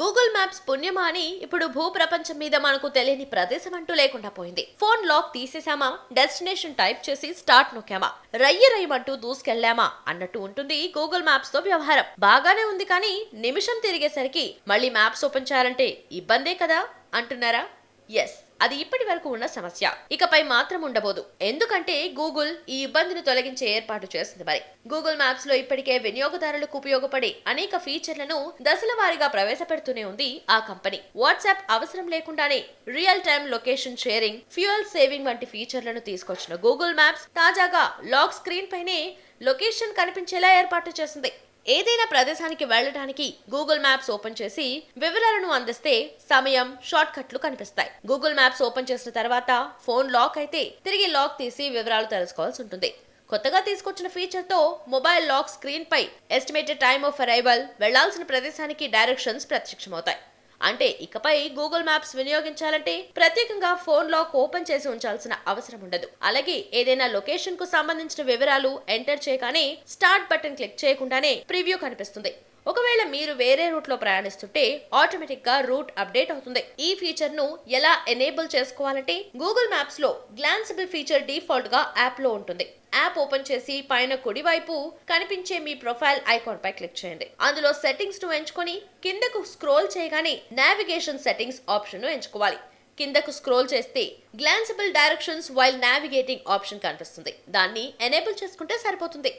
Google maps పుణ్యమా అని ఇప్పుడు భూ ప్రపంచం మీద మనకు తెలియని ప్రదేశం అంటూ లేకుండా పోయింది. ఫోన్ లాక్ తీసేసామా, డెస్టినేషన్ టైప్ చేసి స్టార్ట్ నొక్కామా, రయ్యమంటూ దూసుకెళ్లామా అన్నట్టు ఉంటుంది గూగుల్ మ్యాప్స్ తో వ్యవహారం. బాగానే ఉంది కానీ నిమిషం తిరిగేసరికి మళ్ళీ మ్యాప్స్ ఓపెన్ చేయాలంటే ఇబ్బందే కదా అంటున్నారా? ఎస్, అది ఇప్పటి వరకు ఉన్న సమస్య. ఇకపై మాత్రం ఉండబోదు. ఎందుకంటే గూగుల్ ఈ ఇబ్బందిని తొలగించే ఏర్పాటు చేసింది. మరి గూగుల్ మ్యాప్స్ లో ఇప్పటికే వినియోగదారులకు ఉపయోగపడే అనేక ఫీచర్లను దశల వారీగా ప్రవేశపెడుతూనే ఉంది ఆ కంపెనీ. వాట్సాప్ అవసరం లేకుండానే real time location sharing, fuel saving వంటి ఫీచర్లను తీసుకొచ్చిన గూగుల్ మ్యాప్స్ తాజాగా లాక్ స్క్రీన్ పైనే లొకేషన్ కనిపించేలా ఏర్పాటు చేసింది. ఏదైనా ప్రదేశానికి వెళ్ళడానికి గూగుల్ మ్యాప్స్ ఓపెన్ చేసి వివరాలను అందిస్తే సమయం, షార్ట్ కట్లు కనిపిస్తాయి. గూగుల్ మ్యాప్స్ ఓపెన్ చేసిన తర్వాత ఫోన్ లాక్ అయితే తిరిగి లాక్ తీసి వివరాలు తెలుసుకోవాల్సి ఉంటుంది. కొత్తగా తీసుకొచ్చిన ఫీచర్ తో మొబైల్ లాక్ స్క్రీన్ పై ఎస్టిమేటెడ్ టైమ్ ఆఫ్ అరైవల్, వెళ్లాల్సిన ప్రదేశానికి డైరెక్షన్స్ ప్రత్యక్షమవుతాయి. అంటే ఇకపై గూగుల్ మ్యాప్స్ వినియోగించాలంటే ప్రత్యేకంగా ఫోన్ లాక్ ఓపెన్ చేసి ఉంచాల్సిన అవసరం ఉండదు. అలాగే ఏదైనా లొకేషన్ కు సంబంధించిన వివరాలు ఎంటర్ చేయగానే స్టార్ట్ బటన్ క్లిక్ చేయకుండానే ప్రివ్యూ కనిపిస్తుంది. ఒకవేళ మీరు వేరే రూట్ లో ప్రయాణిస్తుంటే ఆటోమేటిక్ గా రూట్ అప్డేట్ అవుతుంది. ఈ ఫీచర్ ను ఎలా ఎనేబుల్ చేసుకోవాలంటే గూగుల్ మ్యాప్స్ లో గ్లాన్సబుల్ ఫీచర్ డిఫాల్ట్ గా యాప్ లో ఉంటుంది. యాప్ ఓపెన్ చేసి పైన కుడి వైపు కనిపించే మీ ప్రొఫైల్ ఐకాన్ పై క్లిక్ చేయండి. అందులో సెట్టింగ్స్ ను ఎంచుకొని కిందకు స్క్రోల్ చేయగానే నావిగేషన్ సెట్టింగ్స్ ఆప్షన్ ను ఎంచుకోవాలి. కిందకు స్క్రోల్ చేస్తే గ్లాన్సబుల్ డైరెక్షన్స్ వైల్ నావిగేటింగ్ ఆప్షన్ కనిపిస్తుంది. దాన్ని ఎనేబుల్ చేసుకుంటే సరిపోతుంది.